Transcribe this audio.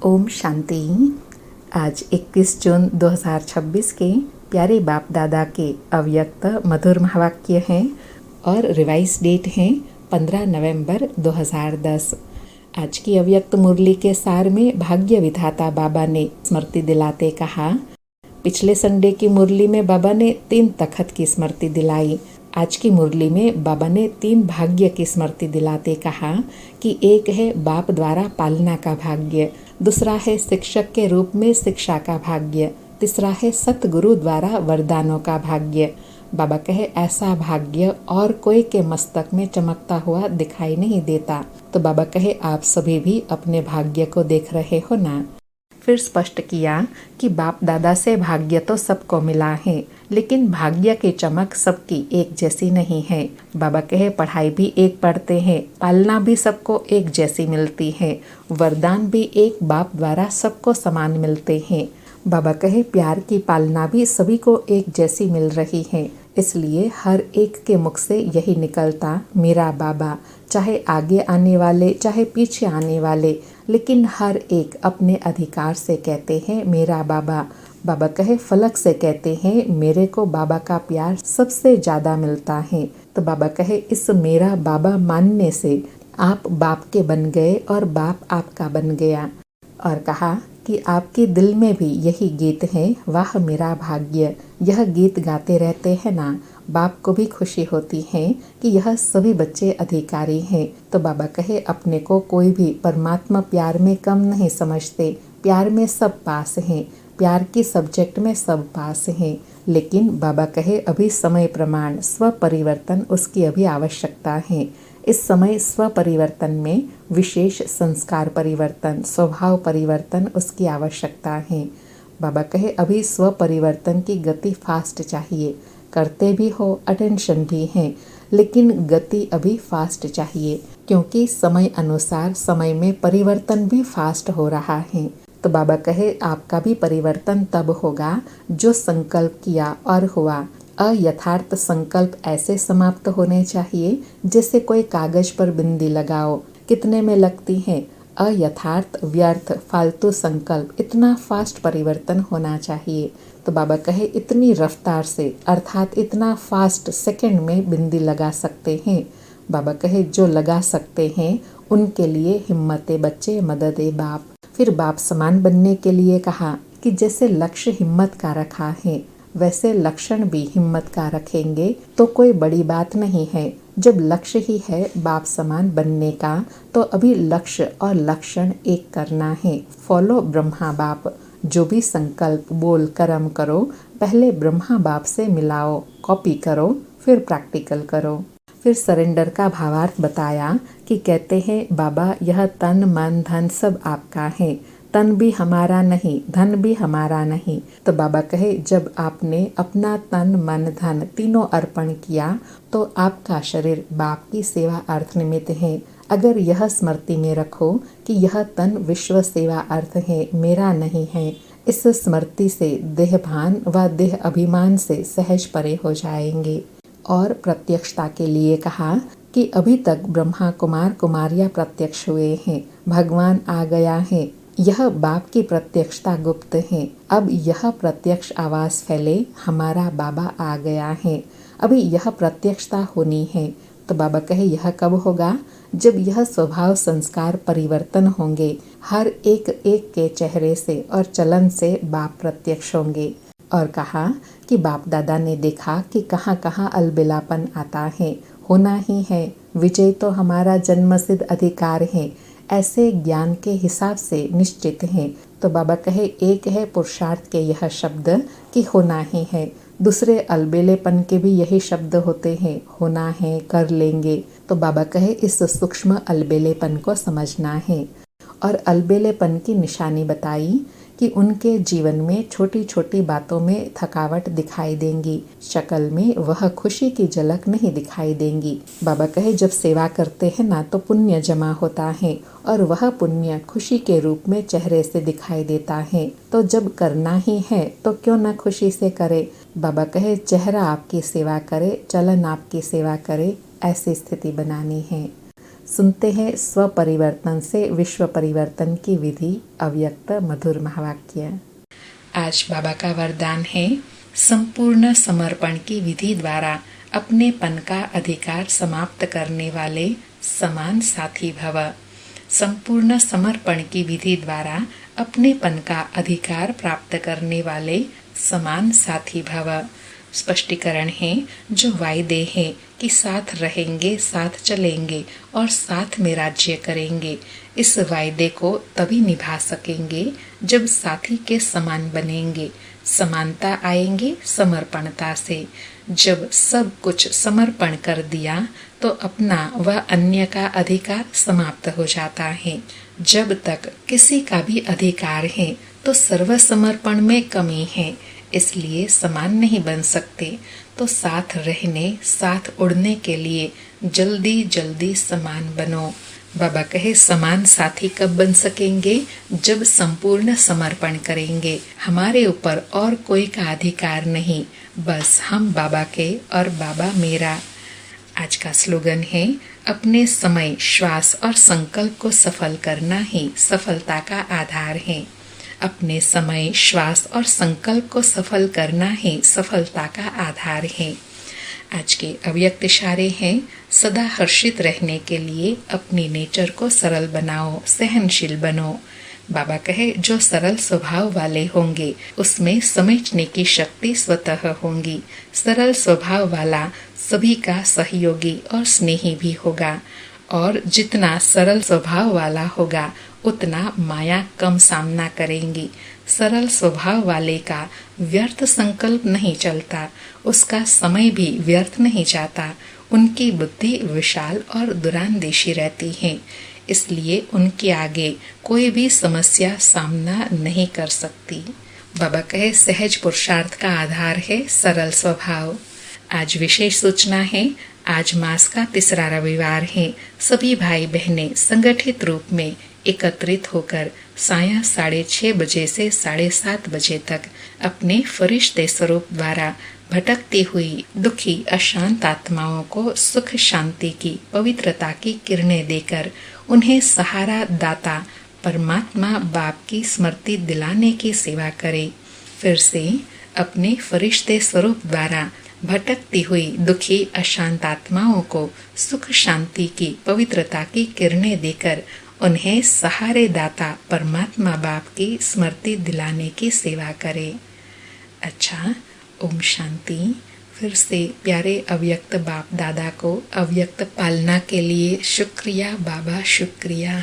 ओम शांति। आज 21 जून 2026 के प्यारे बाप दादा के अव्यक्त मधुर महावाक्य हैं और रिवाइज डेट है 15 नवंबर 2010। आज की अव्यक्त मुरली के सार में भाग्य विधाता बाबा ने स्मृति दिलाते कहा, पिछले संडे की मुरली में बाबा ने 3 तखत की स्मृति दिलाई। आज की मुरली में बाबा ने 3 भाग्य की स्मृति दिलाते कहा कि एक है बाप द्वारा पालना का भाग्य, दूसरा है शिक्षक के रूप में शिक्षा का भाग्य, तीसरा है सतगुरु द्वारा वरदानों का भाग्य। बाबा कहे ऐसा भाग्य और कोई के मस्तक में चमकता हुआ दिखाई नहीं देता। तो बाबा कहे आप सभी भी अपने भाग्य को देख रहे हो ना। फिर स्पष्ट किया कि बाप दादा से भाग्य तो सबको मिला है, लेकिन भाग्य की चमक सबकी एक जैसी नहीं है। बाबा कहे पढ़ाई भी एक पढ़ते हैं, पालना भी सबको एक जैसी मिलती है, वरदान भी एक बाप द्वारा सबको समान मिलते हैं। बाबा कहे प्यार की पालना भी सभी को एक जैसी मिल रही है, इसलिए हर एक के मुख से यही निकलता मेरा बाबा, चाहे आगे आने वाले चाहे पीछे आने वाले, लेकिन हर एक अपने अधिकार से कहते हैं मेरा बाबा। बाबा कहे फलक से कहते हैं मेरे को बाबा का प्यार सबसे ज़्यादा मिलता है। तो बाबा कहे इस मेरा बाबा मानने से आप बाप के बन गए और बाप आपका बन गया। और कहा कि आपके दिल में भी यही गीत है, वाह मेरा भाग्य। यह गीत गाते रहते हैं ना, बाप को भी खुशी होती है कि यह सभी बच्चे अधिकारी हैं। तो बाबा कहे अपने को कोई भी परमात्मा प्यार में कम नहीं समझते, प्यार में सब पास हैं, प्यार की सब्जेक्ट में सब पास हैं। लेकिन बाबा कहे अभी समय प्रमाण स्व परिवर्तन उसकी अभी आवश्यकता है। इस समय स्व परिवर्तन में विशेष संस्कार परिवर्तन, स्वभाव परिवर्तन उसकी आवश्यकता है। बाबा कहे अभी स्व परिवर्तन की गति फास्ट चाहिए, करते भी हो, अटेंशन भी है, लेकिन गति अभी फास्ट चाहिए, क्योंकि समय अनुसार समय में परिवर्तन भी फास्ट हो रहा है। तो बाबा कहे आपका भी परिवर्तन तब होगा जो संकल्प किया और हुआ। अयथार्थ संकल्प ऐसे समाप्त होने चाहिए जैसे कोई कागज पर बिंदी लगाओ, कितने में लगती है। अयथार्थ व्यर्थ फालतू संकल्प इतना फास्ट परिवर्तन होना चाहिए। तो बाबा कहे इतनी रफ्तार से अर्थात इतना फास्ट सेकंड में बिंदी लगा सकते हैं। बाबा कहे जो लगा सकते हैं उनके लिए हिम्मते बच्चे मददे बाप। फिर बाप समान बनने के लिए कहा कि जैसे लक्ष्य हिम्मत का रखा है वैसे लक्षण भी हिम्मत का रखेंगे तो कोई बड़ी बात नहीं है। जब लक्ष्य ही है बाप समान बनने का, तो अभी लक्ष्य और लक्षण एक करना है। फॉलो ब्रह्मा बाप। जो भी संकल्प बोल कर्म करो पहले ब्रह्मा बाप से मिलाओ, कॉपी करो, फिर प्रैक्टिकल करो। फिर सरेंडर का भावार्थ बताया कि कहते हैं बाबा यह तन मन धन सब आपका है, तन भी हमारा नहीं, धन भी हमारा नहीं। तो बाबा कहे जब आपने अपना तन मन धन तीनों अर्पण किया तो आपका शरीर बाप की सेवा अर्थ निमित्त है। अगर यह स्मृति में रखो कि यह तन विश्व सेवा अर्थ है, मेरा नहीं है, इस स्मृति से देह भान व देह अभिमान से सहज परे हो जाएंगे। और प्रत्यक्षता के लिए कहा कि अभी तक ब्रह्मा कुमार कुमारियाँ प्रत्यक्ष हुए हैं, भगवान आ गया है, यह बाप की प्रत्यक्षता गुप्त है। अब यह प्रत्यक्ष आवाज फैले हमारा बाबा आ गया है, अभी यह प्रत्यक्षता होनी है। तो बाबा कहे यह कब होगा, जब यह स्वभाव संस्कार परिवर्तन होंगे, हर एक एक के चेहरे से और चलन से बाप प्रत्यक्ष होंगे। और कहा कि बाप दादा ने देखा कि कहाँ कहाँ अलबेलापन आता है, होना ही है, विजय तो हमारा जन्मसिद्ध अधिकार है, ऐसे ज्ञान के हिसाब से निश्चित है। तो बाबा कहे एक है पुरुषार्थ के यह शब्द कि होना ही है, दूसरे अलबेलेपन के भी यही शब्द होते हैं, होना है, कर लेंगे। तो बाबा कहे इस सूक्ष्म अलबेलेपन को समझना है। और अलबेलेपन की निशानी बताई कि उनके जीवन में छोटी छोटी बातों में थकावट दिखाई देंगी, शक्ल में वह खुशी की झलक नहीं दिखाई देंगी। बाबा कहे जब सेवा करते हैं ना तो पुण्य जमा होता है और वह पुण्य खुशी के रूप में चेहरे से दिखाई देता है। तो जब करना ही है तो क्यों न खुशी से करे। बाबा कहे चेहरा आपकी सेवा करे, चलन आपकी सेवा करे, ऐसी स्थिति बनानी है। सुनते हैं स्व परिवर्तन से विश्व परिवर्तन की विधि, अव्यक्त मधुर महावाक्य। आज बाबा का वरदान है, संपूर्ण समर्पण की विधि द्वारा अपनेपन का अधिकार समाप्त करने वाले समान साथी भव। संपूर्ण समर्पण की विधि द्वारा अपनेपन का अधिकार प्राप्त करने वाले समान साथी भव। स्पष्टीकरण है, जो वायदे हैं कि साथ रहेंगे, साथ चलेंगे और साथ में राज्य करेंगे, इस वायदे को तभी निभा सकेंगे जब साथी के समान बनेंगे। समानता आएंगे समर्पणता से। जब सब कुछ समर्पण कर दिया तो अपना व अन्य का अधिकार समाप्त हो जाता है। जब तक किसी का भी अधिकार है तो सर्व समर्पण में कमी है, इसलिए समान नहीं बन सकते। तो साथ रहने, साथ उड़ने के लिए जल्दी जल्दी समान बनो। बाबा कहे, समान साथी कब बन सकेंगे? जब संपूर्ण समर्पण करेंगे। हमारे ऊपर और कोई का अधिकार नहीं, बस हम बाबा के और बाबा मेरा। आज का स्लोगन है, अपने समय, श्वास और संकल्प को सफल करना ही सफलता का आधार है। अपने समय, श्वास और संकल्प को सफल करना ही सफलता का आधार है। आज के अव्यक्त इशारे हैं, सदा हर्षित रहने के लिए अपनी नेचर को सरल बनाओ, सहनशील बनो। बाबा कहे, जो सरल स्वभाव वाले होंगे उसमें समझने की शक्ति स्वतः होंगी। सरल स्वभाव वाला सभी का सहयोगी और स्नेही भी होगा, और जितना सरल स्वभाव वाला होगा उतना माया कम सामना करेंगी। सरल स्वभाव वाले का व्यर्थ संकल्प नहीं चलता, उसका समय भी व्यर्थ नहीं जाता। उनकी बुद्धि विशाल और दूरांदेशी रहती है, इसलिए उनके आगे कोई भी समस्या सामना नहीं कर सकती। बाबा कहे, सहज पुरुषार्थ का आधार है सरल स्वभाव। आज विशेष सूचना है, आज मास का तीसरा रविवार है। सभी भाई बहनें संगठित रूप में एकत्रित होकर सायं 6:30 बजे से 7:30 बजे तक अपने फरिश्ते स्वरूप द्वारा भटकती हुई दुखी अशांत आत्माओं को सुख शांति की पवित्रता की किरणें देकर उन्हें सहारा दाता परमात्मा बाप की स्मृति दिलाने की सेवा करे। फिर से अपने फरिश्ते स्वरूप द्वारा भटकती हुई दुखी अशांत आत्माओं को सुख शांति की पवित्रता की किरणें देकर उन्हें सहारे दाता परमात्मा बाप की स्मृति दिलाने की सेवा करे। अच्छा, ओम शांति। फिर से प्यारे अव्यक्त बाप दादा को अव्यक्त पालना के लिए शुक्रिया बाबा, शुक्रिया।